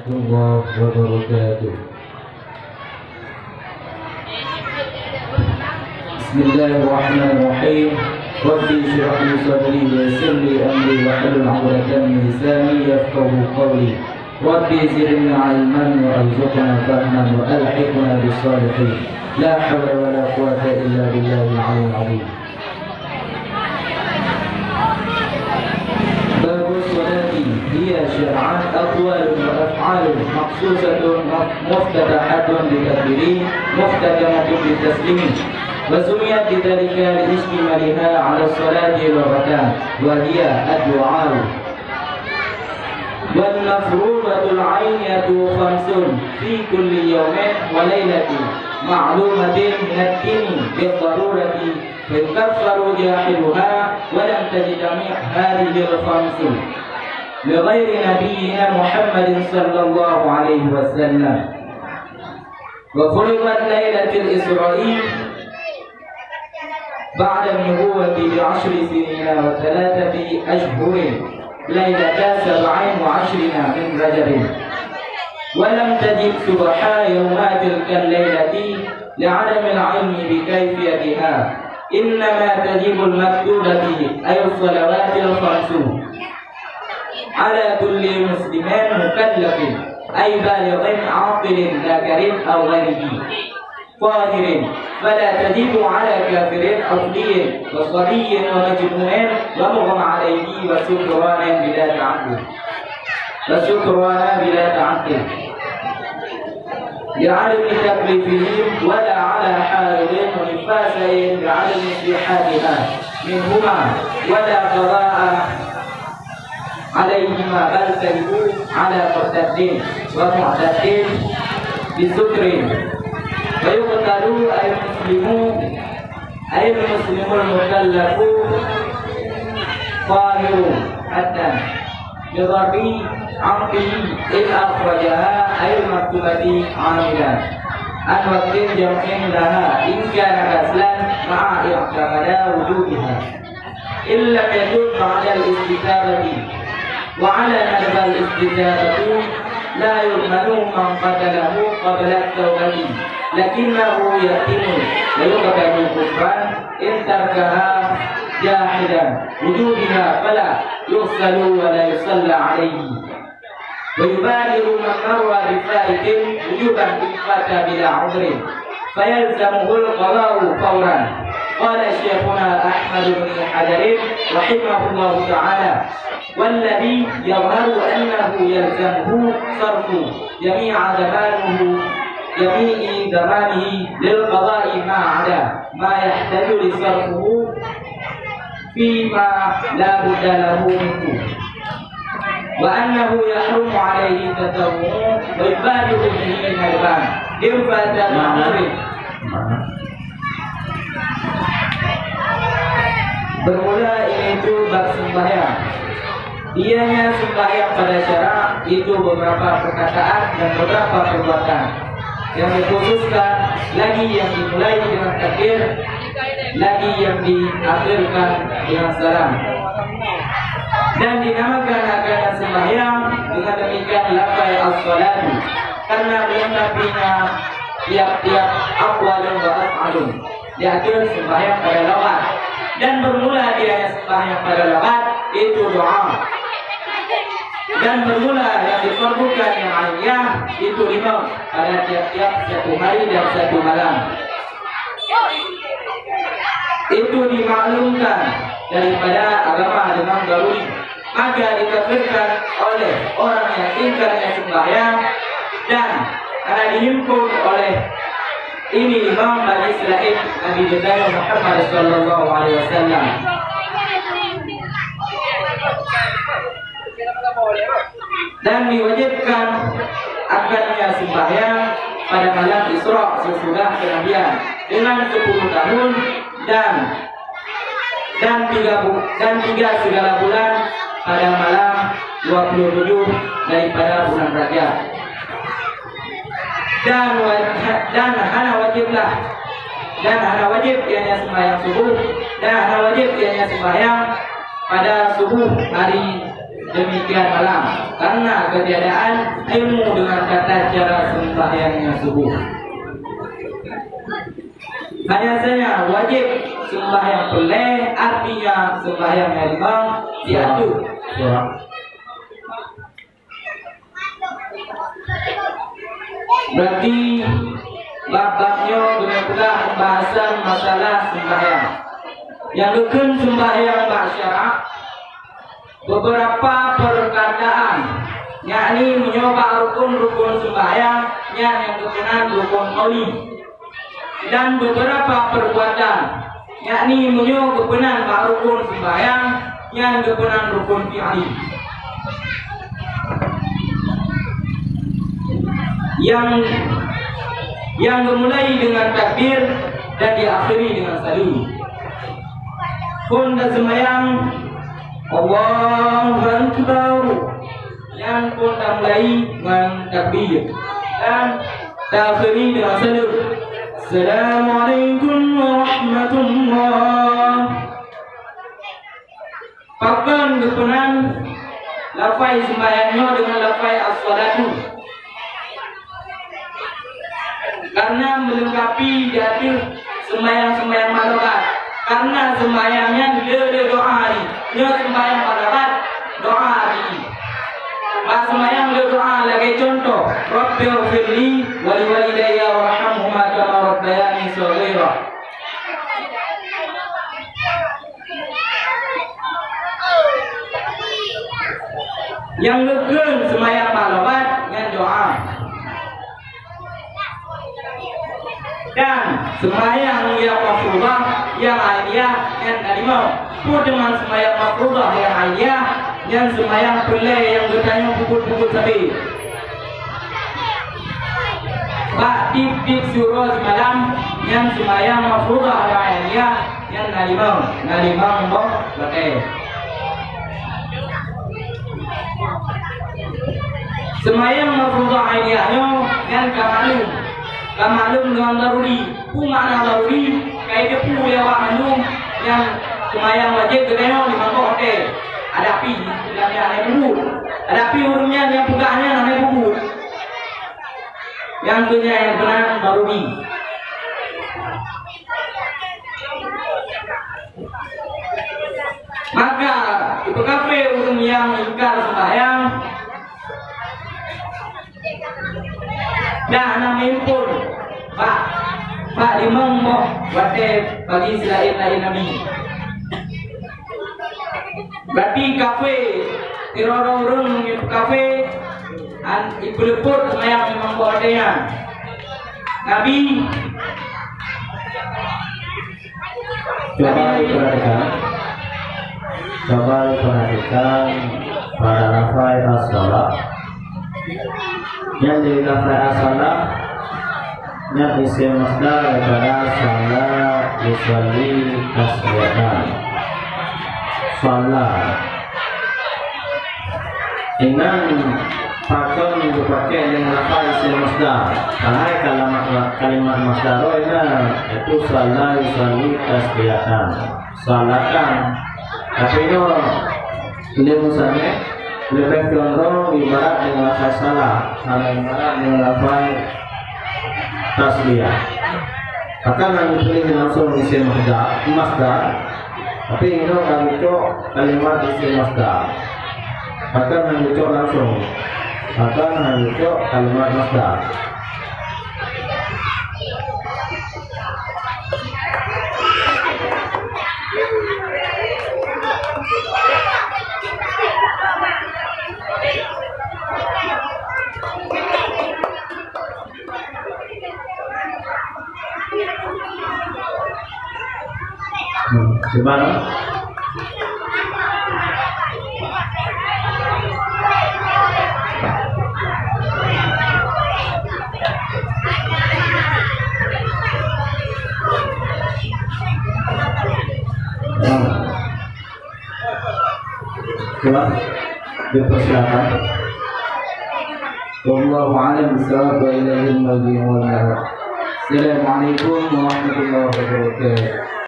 الله وبركاته. بسم الله الرحمن الرحيم. ربي اشرح لي صدري ويسر لي امري واحلل عقدة من لساني يفقهوا قولي. ربي زدنا علما وارزقنا فهما والحقنا بالصالحين. لا حول ولا قوة الا بالله العلي العظيم. باب الصلاة هي شرعان أقوال وأفعال مخصوصة مفتتحة بالتكبير مختتمة بالتسليم، وسميت بذلك لاشتمالها على الصلاة لغتان وهي الدعاء. والمفروضة العينية 5 في كل يوم وليلة معلومة من الدين بالضرورة فيكفر جاحدها ولم تجتمع هذه 5 لغير نبينا محمد صلى الله عليه وسلم. وفرضت ليلة الإسراء بعد النبوة ب10 سنين و3 أشهر ليلة 27 من رجب، ولم تجب صبحا يوم تلك الليلة لعدم العلم بكيفيتها، إنما تجب المكتوبة أي الصلوات 5 على كل مسلم مكلف أي بالغ عاقل ذكر أو غيره طاهر، فلا تجب على كافر أصلي وصبي ومجنون ومغمى عليه وسكران بلا تعقل لعدم تكليفهم، ولا على حائض ونفاسين لعدم استيحادها منهما، ولا قضاء عليهما بل تجب على مرتد ومعتد بسكر. ويقتل أي المسلم المكلف طاهر حتى بضرب عقله إن أخرجها أي المكتوبة عاملا عن وقت جمع لها إن كان غسلا مع اعتقاد وجودها، إن لم يتب بعد الاستتابة. وعلى ندب الاستتابة لا يؤمن من قتله قبل التوبة، لكنه يتم ويقتل كفرا إن تركها جاحدا وجودها فلا يغسل ولا يصلى عليه. ويبالغ من مر بفائت وجوبا بالفتى بلا عذر فيلزمه القضاء فورا. قال شيخنا أحمد بن حجر رحمه الله تعالى: والذي يظهر أنه يلزمه صرف جميع زمانه للقضاء ما عدا ما يحتاج لصرفه فيما لا بد له منه، وأنه يحرم عليه تتوه ويبالغ به الهربان إن فات معذور. Bermula itu bab sembahyang. Ianya sembahyang pada syarak itu beberapa perkataan dan beberapa perbuatan yang dikhususkan, lagi yang dimulai dengan takbir, lagi yang diakhirkan dengan salam. Dan dinamakan agama sembahyang dengan demikian lafaz as-salatu karena melengkapinya tiap-tiap aqwalun wa af'alun. Diakhir sembahyang pada lafaz dan bermula dia sembahyang pada lafaz itu doa. Dan bermula yang diperlukan yang aliyah itu imam pada tiap-tiap 1 hari dan 1 malam. Itu dimaklumkan daripada agama dengan daruri, maka dikafirkan oleh orang yang ingkarnya sembahyang dan karena dihimpun oleh ini imam bagi selain Nabi Nabi Muhammad sallallahu alaihi wasallam. Dan diwajibkan akannya sembahyang pada malam Isra sesudah kenabian dengan 10 tahun dan 3 segala bulan pada malam 27 daripada bulan Rajab. Dan hana wajib ianya sembahyang subuh, dan hana wajib ianya sembahyang pada subuh hari demikian malam karena ketiadaan ilmu dengan tata cara sembahyangnya subuh. Hanya saja wajib sembahyang boleh, artinya sembahyangnya imam diatur. Berarti bab-babnya dengan pula pembahasan masalah sembahyang. Yang rukun sembahyang masyarakat beberapa perkataan, yakni menyoba rukun-rukun sembahyang yang berkenaan rukun qauli, dan beberapa perbuatan, yakni menyoba berkenaan rukun sembahyang yang berkenaan rukun fi'li. Yang dimulai dengan takbir dan diakhiri dengan salam. Pun dan sembahyang Allahu Akbar yang pun dah mulai dengan takbir dan diakhiri dengan salam. Assalamualaikum warahmatullahi. Pakan berkenaan lafaz sembahyangnya dengan lafaz as-salatu, karena melengkapi diatur sembahyang-sembahyang malakat. Karena sembahyangnya dia doa ni, dia sembahyang malakat doa ni. Pas sembahyang dia doa lagi contoh, Rabbighfirli wa liwalidayya warhamhuma kama rabbayani shaghira. Yang legend sembahyang malakat yang doa. Dan sembahyang yang mafruḍah yang aliyah yang kalimah pun dengan sembahyang mafruḍah yang aliyah yang sembahyang pelai yang bertanya pukul-pukul sabi. Bak tip-tip surah semalam yang sembahyang mafruḍah yang aliyah yang kalimah mbok pakai. Sembahyang mafruḍah aliyahnya yang kamalum dengan daruri. Pu makna daruri kaya dia pu lewat mandung yang sembahyang wajib ketengok di mangkok hotel. Ada api dalamnya naik bubur. Ada api urungnya yang pegahnya naik bubur. Yang punya yang benar daruri. Maka itu kafe urung yang ingkar sembahyang dah nak impun Pak Imam mau wate bagi selain Nabi. Berarti kafe orang kafe ibu lepur semayang memang buatnya Nabi. Coba perhatikan pada lafaz as-salat. Yang di lafaz as-salat yang isim masdar daripada salat yusalli tasbihatan. Salat inang pakai dipakai dengan lafaz isim masdar. Kalimat masdar itu salat yusalli tasbihatan. Salatan. Tapi itu misalnya lebih condong ibarat dengan lafaz salah, ibarat dengan lafaz tasbih. Akan yang dipilih langsung isim masdar, tapi ini kami cok kalimat isim masdar. Akan yang dicok langsung, akan yang dicok kalimat masdar. Gimana? Coba dipersilakan. Wallahu a'lam bishawab wa ilaihi al-marji' wal ma'ab. Assalamualaikum warahmatullahi wabarakatuh.